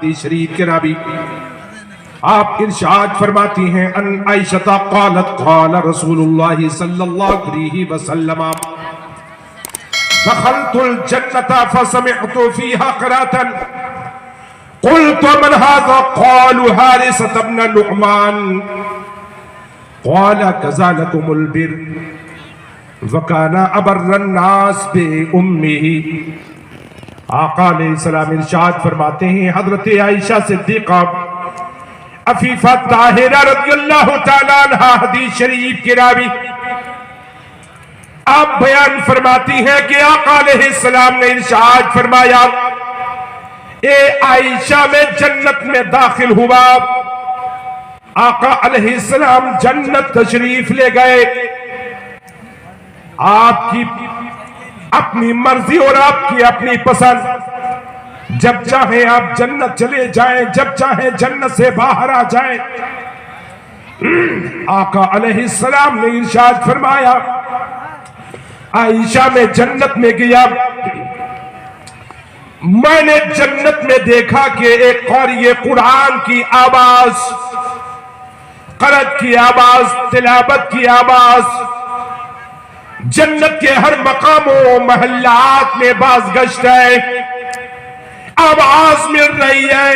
حدیث شریف کے راوی آپ ارشاد فرماتی ہیں ان عائشہ قالت قال رسول اللہ صلی اللہ علیہ وسلم دخلت الجنة فسمعت فيها قراءة قلت من هذا قالوا حارثة بن نعمان قال كذلكم البر وكان أبر الناس بأمه. آقا علیہ السلام ارشاد فرماتے ہیں حضرت عائشہ صدیقہ عفیفہ طاہرہ رضی اللہ تعالیٰ عنہ حدیث شریف کی راوی آپ بیان فرماتی ہیں کہ آقا علیہ السلام نے ارشاد فرمایا اے عائشہ میں جنت میں داخل ہوا. آقا علیہ السلام جنت تشریف لے گئے. آپ کی اپنی مرضی اور آپ کی اپنی پسند، جب چاہیں آپ جنت چلے جائیں، جب چاہیں جنت سے باہر آ جائیں. آقا علیہ السلام نے ارشاد فرمایا عائشہ میں جنت میں گیا، میں نے جنت میں دیکھا کہ ایک قاری قرآن کی آواز، قرأت کی آواز، تلاوت کی آواز جنت کے ہر مقام و محلات میں باز گشت ہے، آواز مل رہی ہے.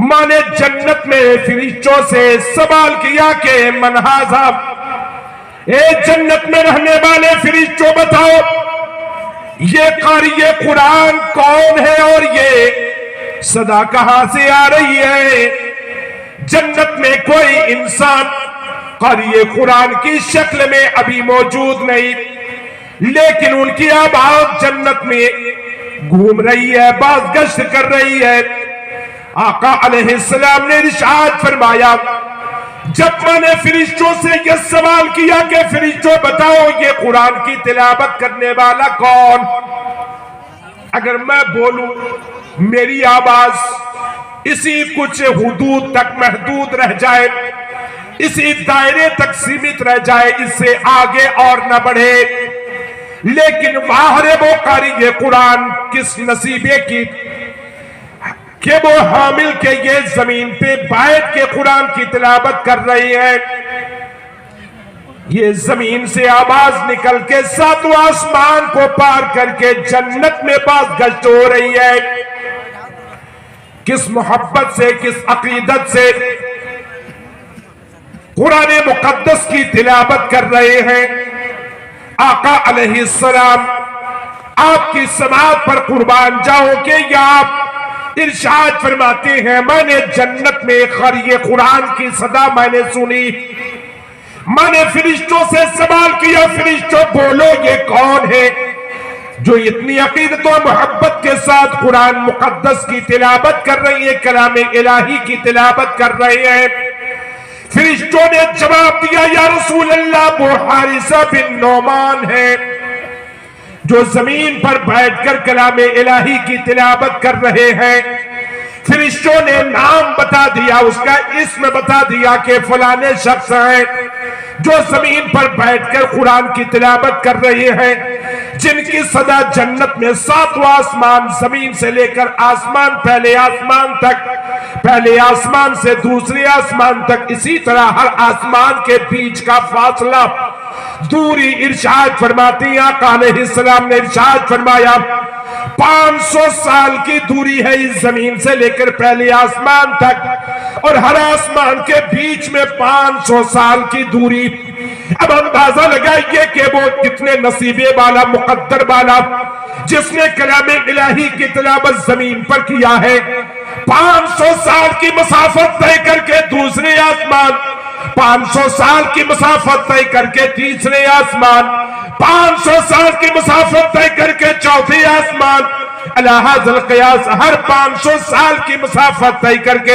میں نے جنت میں فرشتوں سے سوال کیا کہ من ھذا، اے جنت میں رہنے والے فرشتوں بتاؤ یہ قاری قرآن کون ہے اور یہ صدا کہاں سے آ رہی ہے؟ جنت میں کوئی انسان قاری قرآن کی شکل میں ابھی موجود نہیں، لیکن ان کی آواز جنت میں گھوم رہی ہے، باز گشت کر رہی ہے. آقا علیہ السلام نے ارشاد فرمایا جب میں نے فرشتوں سے یہ سوال کیا کہ فرشتوں بتاؤ یہ قرآن کی تلاوت کرنے والا کون، اگر میں بولوں میری آواز اسی کچھ حدود تک محدود رہ جائے، اسی دائرے تک سیمت رہ جائے، اس سے آگے اور نہ بڑھے، لیکن باہر وہ قاری قرآن کس نصیبے کی کہ وہ حامل کے یہ زمین پہ بیٹھ کے قرآن کی تلاوت کر رہی ہے. یہ زمین سے آواز نکل کے ساتواں آسمان کو پار کر کے جنت میں باز گشت ہو رہی ہے. کس محبت سے، کس عقیدت سے قرآن مقدس کی تلاوت کر رہے ہیں. آقا علیہ السلام آپ کی سماعت پر قربان جاؤ کہ یا آپ ارشاد فرماتے ہیں میں نے جنت میں قاری قرآن کی صدا میں نے سنی، میں نے فرشتوں سے سوال کیا فرشتوں بولو یہ کون ہے جو اتنی عقیدت و محبت کے ساتھ قرآن مقدس کی تلاوت کر رہی ہے، کلام الہی کی تلاوت کر رہے ہیں. فرشتوں نے جواب دیا یا رسول اللہ وہ حارثہ بن نعمان ہے جو زمین پر بیٹھ کر کلام الہی کی تلاوت کر رہے ہیں. فرشتوں نے نام بتا دیا، اس کا اسم بتا دیا کہ فلانے شخص ہیں جو زمین پر بیٹھ کر قرآن کی تلاوت کر رہے ہیں، جن کی صدا جنت میں ساتواں آسمان، زمین سے لے کر آسمان، پہلے آسمان تک، پہلے آسمان سے دوسرے آسمان تک، اسی طرح ہر آسمان کے بیچ کا فاصلہ دوری ارشاد فرماتی ہیں. آقا علیہ السلام نے ارشاد فرمایا 500 سال کی دوری ہے اس زمین سے لے کر پہلے آسمان تک، اور ہر آسمان کے بیچ میں 500 سال کی دوری. اب اندازہ لگائیے کہ وہ کتنے نصیبے والا، مقدر والا، جس نے کلام الہی کی تلاوت زمین پر کیا ہے. 500 سال کی مسافت طے کر کے دوسرے آسمان، 500 سال کی مسافت طے کر کے تیسرے آسمان، 500 سال کی مسافت طے کر کے چوتھے آسمان. الہ القیاس ہر 500 سال کی مسافت طے کر کے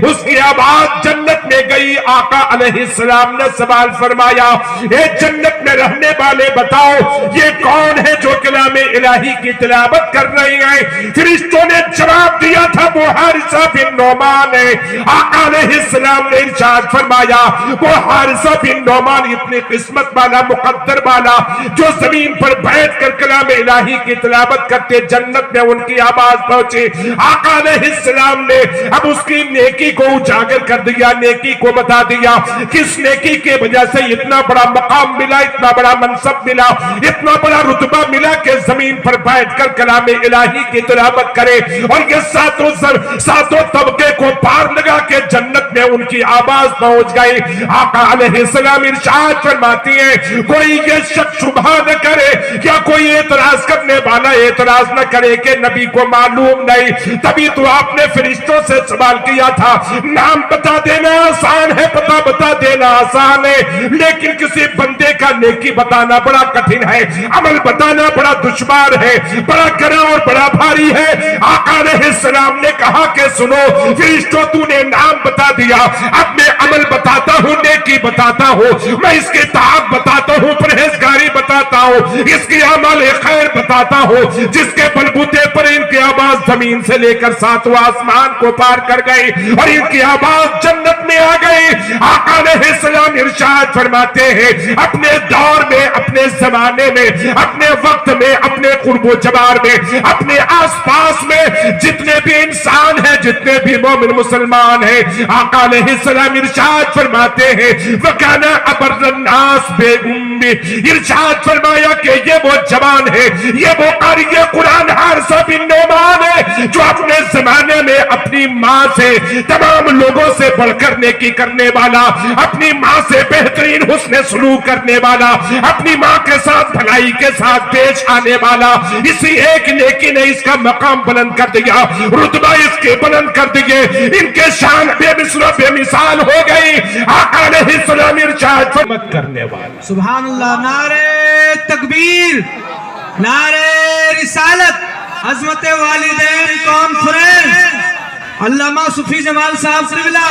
اس کی آواز جنت میں گئی. آقا علیہ السلام نے سوال فرمایا اے جنت میں رہنے والے بتاؤ یہ کون ہے جو کلام الہی کی تلاوت کر رہی ہیں؟ فرشتوں نے جواب دیا تھا وہ حارثہ بن نعمان ہے. آقا علیہ السلام نے ارشاد فرمایا وہ حارثہ بن نعمان اتنی قسمت والا، مقدر والا، جو زمین پر بیٹھ کر کلام الہی کی تلاوت کرتے جنت جنت میں ان کی آواز پہنچی. آقا علیہ السلام نے اب اس کی نیکی کو اجاگر کر دیا, نیکی کو بتا دیا, کس نیکی کے وجہ سے اتنا بڑا مقام ملا, اتنا بڑا منصب ملا, اتنا بڑا رتبہ ملا کہ زمین پر بیٹھ کر کلام الہی کی تلاوت کرے اور یہ ساتوں طبقے کو پار لگا کے جنت میں ان کی آواز پہنچ گئی. آقا علیہ السلام ارشاد فرماتی ہیں کوئی یہ شک شبہ نہ کرے یا کوئی اعتراض کرنے والا اعتراض نہ کرے کہ نبی کو معلوم نہیں. تبھی تو آپ نے فرشتوں سے سوال کیا تھا, نام بتا دینا آسان ہے, پتہ بتا دینا آسان ہے, لیکن کسی بندے کا نیکی بتانا بڑا کٹھن ہے, عمل بتانا بڑا دشوار ہے, بڑا گرا اور بڑا بھاری ہے. آقا علیہ السلام نے کہا کہ سنو فرشتوں, تو نے نام بتا دیا, اب میں عمل بتاتا ہوں, نیکی بتاتا ہوں, میں اس کی طاعت بتاتا ہوں, پرہیزگاری بتاتا ہوں, اس کی اعمال خیر بتاتا ہوں, جس کے بلبوتے پر ان کی آواز زمین سے لے کر ساتواں آسمان کو پار کر گئی اور ان کی آواز جنت میں آ گئی. آقا علیہ السلام ارشاد فرماتے ہیں اپنے دور میں, اپنے زمانے میں, اپنے وقت میں, اپنے قرب و جوار میں, اپنے آس پاس میں جتنے بھی انسان ہیں, جتنے بھی مومن مسلمان ہیں, آقا علیہ السلام ارشاد فرماتے ہیں وَكَانَ أَبَرَّ النَّاسِ بِأُمِّهِ, ارشاد فرمایا کہ یہ وہ جوان ہے, یہ وہ قاری قرآن حارثہ بن نعمان ہے جو اپنے زمانے میں اپنی ماں سے تمام لوگوں سے بڑھ کر نیکی کرنے والا, اپنی ماں سے بہترین حسن سلوک کرنے والا, اپنی ماں کے ساتھ بھلائی کے ساتھ پیش آنے والا, اسی ایک نیکی نے اس کا مقام بلند کر دیا, رتبہ اس کے بلند کر دیے, ان کے شان بے مثل و بے مثال ہو گئی. آقا علیہ السلام ارشاد فرمت کرنے والا. سبحان اللہ. نعرہ تکبیر, نعرہ رسالت, عظمت والدین کانفرنس, علامہ صفی جمال صاحب قبلہ.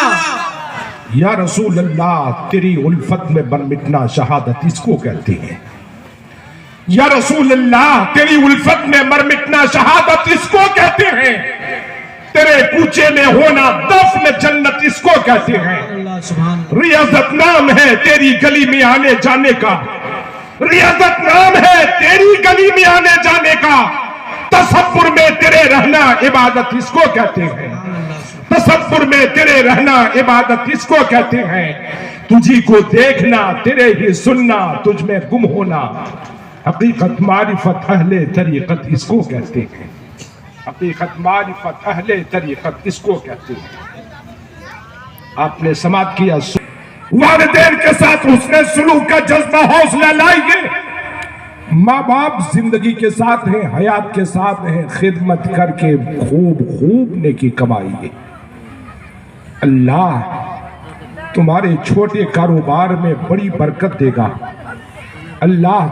یا رسول اللہ تیری الفت میں بن مٹنا شہادت اس کو کہتے ہیں. یا رسول اللہ تیری الفت میں مر مٹنا شہادت اس کو کہتے ہیں. تیرے کوچے میں ہونا دفن جنت اس کو کہتے ہیں. ریاضت نام ہے تیری گلی میں آنے جانے کا, ریاضت نام ہے تیری گلی میں آنے جانے کا. تصور میں تیرے رہنا عبادت اس کو کہتے ہیں. تصور میں تیرے رہنا عبادت اس کو کہتے ہیں. تجھی کو دیکھنا تیرے ہی سننا تجھ میں گم ہونا. حقیقت معرفت اہل طریقت اس کو کہتے ہیں. حقیقت معرفت اہل طریقت اس کو کہتے ہیں. آپ نے سماعت کیا والدین کے ساتھ حسن سلوک کا جذبہ حوصلہ لائیے. ماں باپ زندگی کے ساتھ ہیں, حیات کے ساتھ ہیں, خدمت کر کے خوب نیکی کمائیے. اللہ تمہارے چھوٹے کاروبار میں بڑی برکت دے گا. اللہ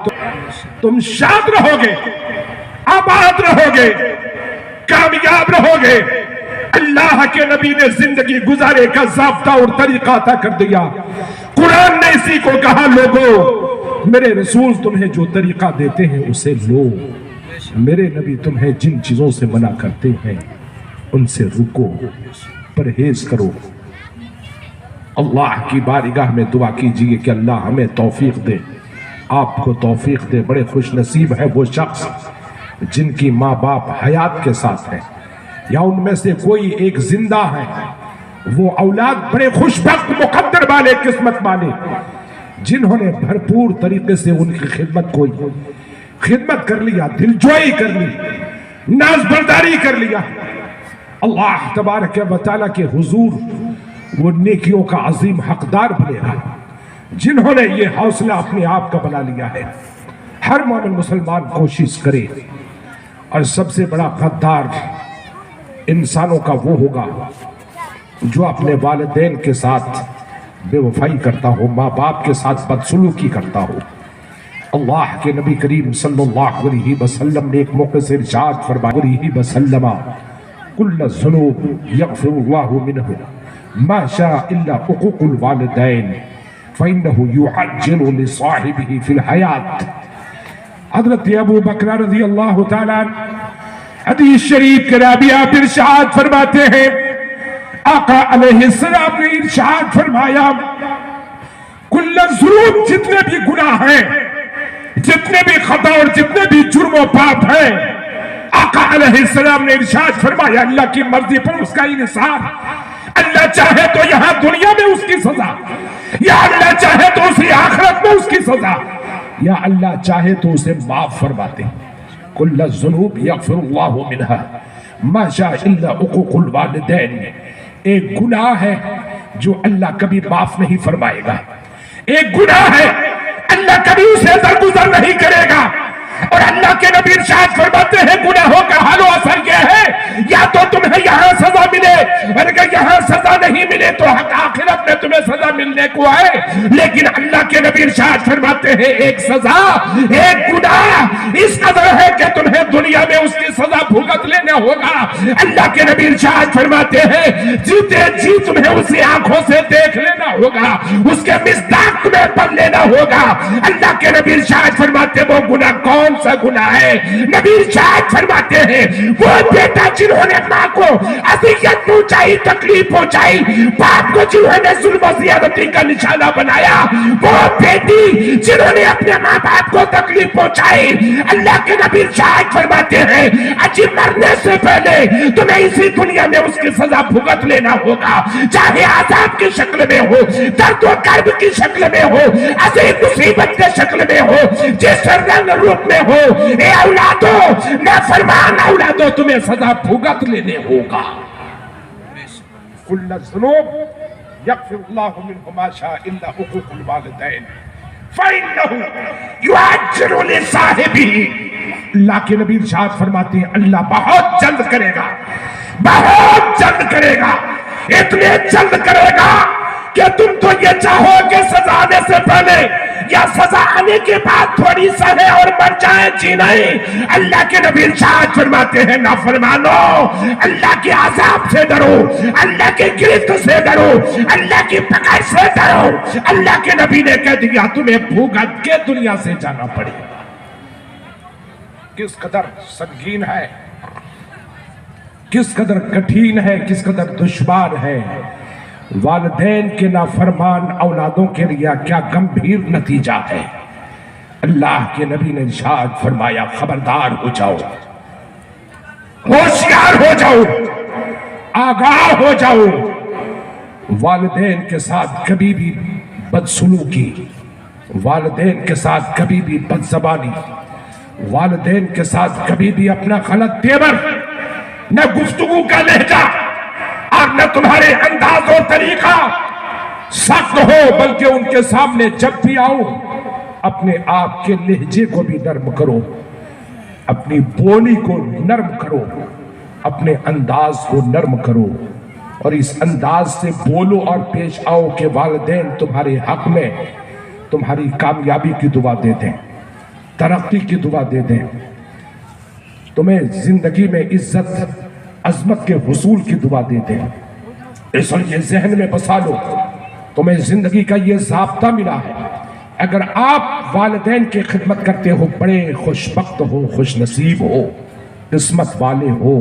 تم شاد رہو گے, آباد رہو گے, کامیاب رہو گے. اللہ کے نبی نے زندگی گزارے کا ضابطہ اور طریقہ عطا کر دیا. قرآن نے اسی کو کہا لوگو میرے رسول تمہیں جو طریقہ دیتے ہیں اسے لو, میرے نبی تمہیں جن چیزوں سے منع کرتے ہیں ان سے رکو, پرہیز کرو. اللہ کی بارگاہ میں دعا کیجئے کہ اللہ ہمیں توفیق دے, آپ کو توفیق دے. بڑے خوش نصیب ہے وہ شخص جن کی ماں باپ حیات کے ساتھ ہیں یا ان میں سے کوئی ایک زندہ ہے. وہ اولاد بڑے خوشبخت مقدر والے, قسمت والے, جنہوں نے بھرپور طریقے سے ان کی خدمت کر لیا, دلجوئی کر لی, ناز برداری کر لیا. اللہ تبارک و تعالیٰ کے حضور وہ نیکیوں کا عظیم حقدار بنے گا جنہوں نے یہ حوصلہ اپنے آپ کا بنا لیا ہے. ہر مومن مسلمان کوشش کرے, اور سب سے بڑا غدار انسانوں کا وہ ہوگا جو اپنے والدین کے ساتھ بے وفائی کرتا ہو, ماں باپ کے ساتھ بدسلوکی کرتا ہو. اللہ کے نبی کریم صلی اللہ علیہ وسلم نے ایک موقع سے ارشاد فرمایا علیہ وسلم کل ذنوب یغفر اللہ منہ ما شاء الا حقوق الوالدین فإنه يعجل لصاحبه في الحیات. حضرت ابو بکر رضی اللہ تعالیٰ حدیث شریف کے راوی آپ ارشاد فرماتے ہیں آقا علیہ السلام نے ارشاد فرمایا کل ذنوب, جتنے بھی گناہ ہیں, جتنے بھی خطا اور جتنے بھی جرم و پاپ ہیں, آقا علیہ السلام نے ارشاد فرمایا اللہ کی مرضی پر اس کا انحصار، اللہ چاہے تو یہاں دنیا میں اس کی سزا، یا اللہ چاہے تو اسی آخرت میں اس کی سزا، یا اللہ چاہے تو اسے معاف فرماتے۔ کل الذنوب یغفر اللہ منہا ما شاء الا عقوق الوالدین، ایک گناہ ہے جو اللہ کبھی معاف نہیں فرمائے گا، ایک گناہ ہے اللہ کبھی اسے درگزر نہیں کرے گا، اور اللہ کے نبی ارشاد فرماتے ہیں گناہوں کا حال و اثر یہ ہے یا تو تمہیں یہاں سزا ملے، اور اگر یہاں سزا نہیں ملے تو آخرت میں تمہیں سزا ملنے کو ہے، لیکن اللہ کے نبی ارشاد فرماتے ہیں ایک سزا، ایک گناہ اس قدر ہے کہ تمہیں دنیا میں اس کی سزا بھگت لینا ہوگا۔ اللہ کے نبی ارشاد فرماتے ہیں جیتے جی تمہیں اسی آنکھوں سے دیکھ لینا ہوگا، اس کے مصداق تمہیں پڑھ لینا ہوگا۔ اللہ کے نبی ارشاد فرماتے وہ گناہ کون سا گناہ ہے؟ نبی ارشاد فرماتے ہیں وہ بیٹا جنہوں نے ماں کو اذیت پہنچائی، تکلیف پہنچائی، باپ کو جنہوں نے ظلم و زیادتی کا نشانہ بنایا، وہ بیٹی جنہوں نے اپنے ماں باپ کو تکلیف پہنچائی۔ اللہ کے نبی ارشاد فرماتے ہیں اجی مرنے سے پہلے تمہیں اسی دنیا میں اس کی سزا بھگت لینا ہوگا، چاہے عذاب کی شکل میں ہو، درد و کرب کی شکل میں ہو، عظیم مصیبت کی شکل میں ہو، جس رنگ روپ میں ہو، اے اولادو نافرمان اولادو تمہیں سزا بھگت لینے ہوگا۔ کل الذنوب یغفر اللہ منہ ما شاء الا حقوق الوالدین فإنہ یعجل لصاحبہ، اللہ کے نبی ارشاد فرماتے ہیں اللہ بہت جلد کرے گا، بہت جلد کرے گا، اتنے جلد کرے گا کہ تم تو یہ چاہو کہ سزا آنے سے پہلے یا سزا آنے کے بعد تھوڑی سہے اور مر جائیں، جی نہیں۔ اللہ کے نبی ارشاد فرماتے ہیں نافرمانو اللہ کے عذاب سے ڈرو، اللہ کے گرفت سے ڈرو، اللہ کی پکڑ سے ڈرو۔ اللہ کے نبی نے کہہ دیا تمہیں بھگت کے دنیا سے جانا پڑے گا۔ کس قدر سنگین ہے، کس قدر کٹھین ہے، کس قدر دشوار ہے والدین کے نافرمان اولادوں کے لیے کیا گمبھیر نتیجہ ہے۔ اللہ کے نبی نے ارشاد فرمایا خبردار ہو جاؤ، ہوشیار ہو جاؤ، آگاہ ہو جاؤ، والدین کے ساتھ کبھی بھی بدسلوکی، والدین کے ساتھ کبھی بھی بد زبانی، والدین کے ساتھ کبھی بھی اپنا غلط تیور، نہ گفتگو کا لہجہ اور نہ تمہارے انداز اور طریقہ سخت ہو، بلکہ ان کے سامنے جب بھی آؤ اپنے آپ کے لہجے کو بھی نرم کرو، اپنی بولی کو نرم کرو، اپنے انداز کو نرم کرو، اور اس انداز سے بولو اور پیش آؤ کہ والدین تمہارے حق میں تمہاری کامیابی کی دعا دے دیں، ترقی کی دعا دے دیں، تمہیں زندگی میں عزت عظمت کے حصول کی دعا دیتے ہیں۔ اس لیے ذہن میں بسا لو تمہیں زندگی کا یہ ضابطہ ملا ہے، اگر آپ والدین کی خدمت کرتے ہو بڑے خوش بخت ہو، خوش نصیب ہو، قسمت والے ہو،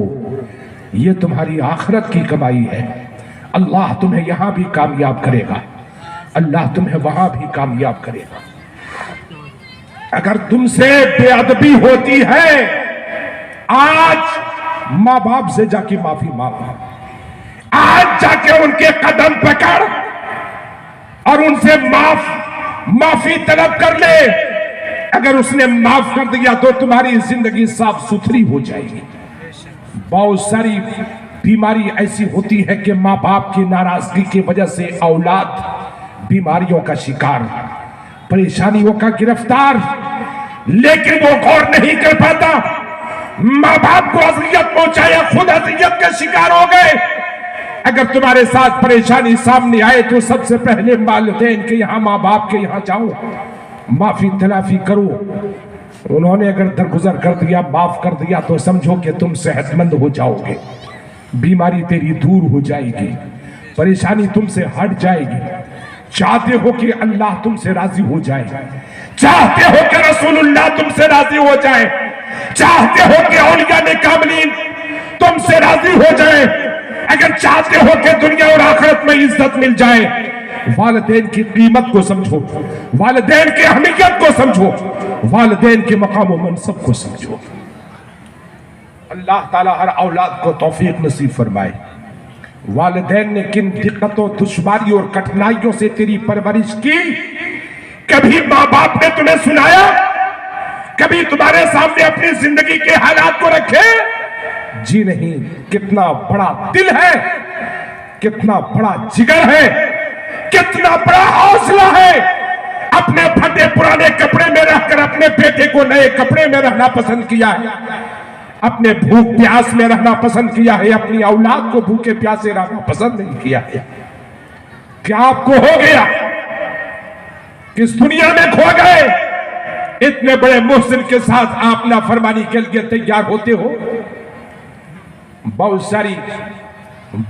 یہ تمہاری آخرت کی کمائی ہے۔ اللہ تمہیں یہاں بھی کامیاب کرے گا، اللہ تمہیں وہاں بھی کامیاب کرے گا۔ اگر تم سے بے ادبی ہوتی ہے آج ماں باپ سے جا کے معافی مانگو، آج جا کے ان کے قدم پکڑ اور ان سے معافی طلب کر لے۔ اگر اس نے معاف کر دیا تو تمہاری زندگی صاف ستھری ہو جائے گی۔ بہت ساری بیماری ایسی ہوتی ہے کہ ماں باپ کی ناراضگی کی وجہ سے اولاد بیماریوں کا شکار، پریشانیوں کا گرفتار، لیکن وہ غور نہیں کر پاتا، ماں باپ کو اذیت پہنچایا، خود اذیت کا شکار ہو گئے۔ اگر تمہارے ساتھ پریشانی سامنے آئے تو سب سے پہلے والدین کے یہاں، ماں باپ کے یہاں جاؤ، معافی تلافی کرو۔ انہوں نے اگر درگزر کر دیا، معاف کر دیا تو سمجھو کہ تم صحت مند ہو جاؤ گے، بیماری تیری دور ہو جائے گی، پریشانی تم سے ہٹ جائے گی۔ چاہتے ہو کہ اللہ تم سے راضی ہو جائے، چاہتے ہو کہ رسول اللہ تم سے راضی ہو جائے، چاہتے ہو کہ اولیاء کاملین تم سے راضی ہو جائے، اگر چاہتے ہو کہ دنیا اور آخرت میں عزت مل جائے، والدین کی قیمت کو سمجھو، والدین کی اہمیت کو سمجھو، والدین کے مقام و منصب کو سمجھو۔ اللہ تعالیٰ ہر اولاد کو توفیق نصیب فرمائے۔ والدین نے کن دقتوں، دشواریوں اور کٹھنائیوں سے تیری پرورش کی، کبھی ماں باپ نے تمہیں سنایا؟ کبھی تمہارے سامنے اپنی زندگی کے حالات کو رکھے؟ جی نہیں۔ کتنا بڑا دل ہے، کتنا بڑا جگر ہے، کتنا بڑا حوصلہ ہے، اپنے پھٹے پرانے کپڑے میں رہ کر اپنے بیٹے کو نئے کپڑے میں رہنا پسند کیا ہے، اپنے بھوک پیاس میں رہنا پسند کیا ہے، اپنی اولاد کو بھوکے پیاسے رہنا پسند نہیں کیا ہے۔ کیا آپ کو ہو گیا؟ کس دنیا میں کھو گئے؟ اتنے بڑے محسن کے ساتھ آپ نافرمانی کے لیے تیار ہوتے ہو۔ بہت ساری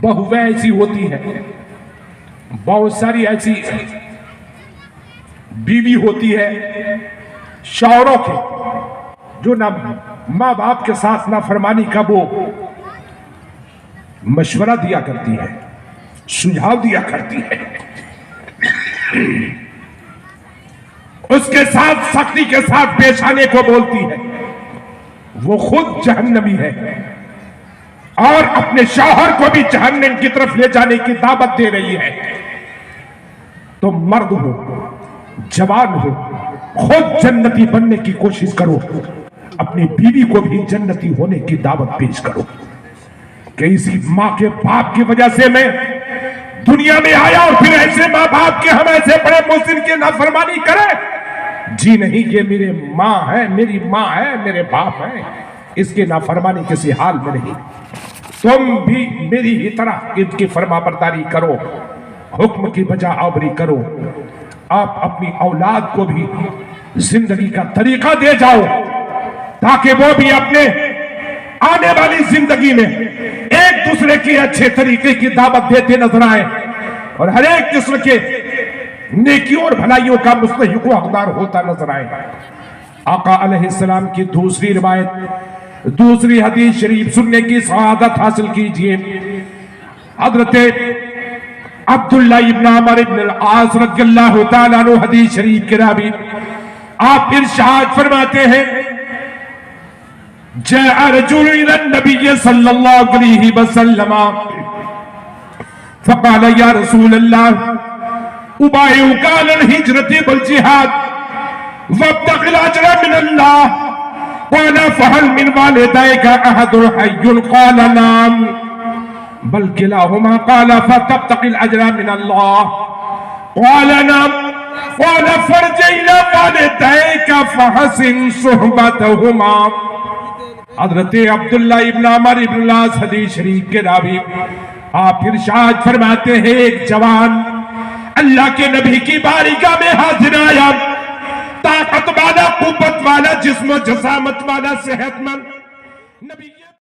بہویں ایسی ہوتی ہیں، بہت ساری ایسی بیوی ہوتی ہے شوہروں کے، جو نہ ماں باپ کے ساتھ نافرمانی کا وہ مشورہ دیا کرتی ہے، سجھاؤ دیا کرتی ہے، اس کے ساتھ سختی کے ساتھ پیش آنے کو بولتی ہے، وہ خود جہنمی ہے اور اپنے شوہر کو بھی جہنم کی طرف لے جانے کی دعوت دے رہی ہے۔ تو مرد ہو، جوان ہو، خود جنتی بننے کی کوشش کرو، اپنی بیوی کو بھی جنتی ہونے کی دعوت پیش کرو کہ اسی ماں کے باپ کی وجہ سے میں دنیا میں آیا اور پھر ایسے ماں باپ کے ہم ایسے بڑے محسن کی نافرمانی کریں؟ جی نہیں، یہ میرے ماں ہے، میری ماں ہے، میرے باپ ہے، اس کے نافرمانی کسی حال میں نہیں۔ تم بھی میری ہی طرح ان کی فرما برداری کرو، حکم کی بجا آوری کرو۔ آپ اپنی اولاد کو بھی زندگی کا طریقہ دے جاؤ تاکہ وہ بھی اپنے آنے والی زندگی میں ایک دوسرے کی اچھے طریقے کی دعوت دیتے نظر آئے اور ہر ایک قسم کے نیکیوں اور بھلائیوں کا مستحق و حقدار ہوتا نظر آئے۔ آقا علیہ السلام کی دوسری روایت، دوسری حدیث شریف سننے کی سعادت حاصل کیجئے۔ حضرت عبداللہ ابن عمر ابن العاص رضی اللہ تعالیٰ عنہ حدیث شریف کے راوی، آپ ارشاد فرماتے ہیں، جاء رجل الى النبي صلی اللہ علیہ وسلم فقال یا رسول اللہ ابايعك على الهجرة والجهاد وابتغ الاجر من الله، قال فهل من والديك احد حي؟ قال نعم، بل كلاهما، قال فتبتغي الاجر من الله، قال نعم، قال فارجع الى والديك فحسن صحبتهما۔ حضرت عبداللہ ابن عمر ابن العاص حدیث شریف کے راوی، آپ ارشاد فرماتے ہیں، ایک جوان اللہ کے نبی کی بارگاہ میں حاضر آیا، طاقت والا، قوت والا، جسم و جسامت والا، صحت مند نبی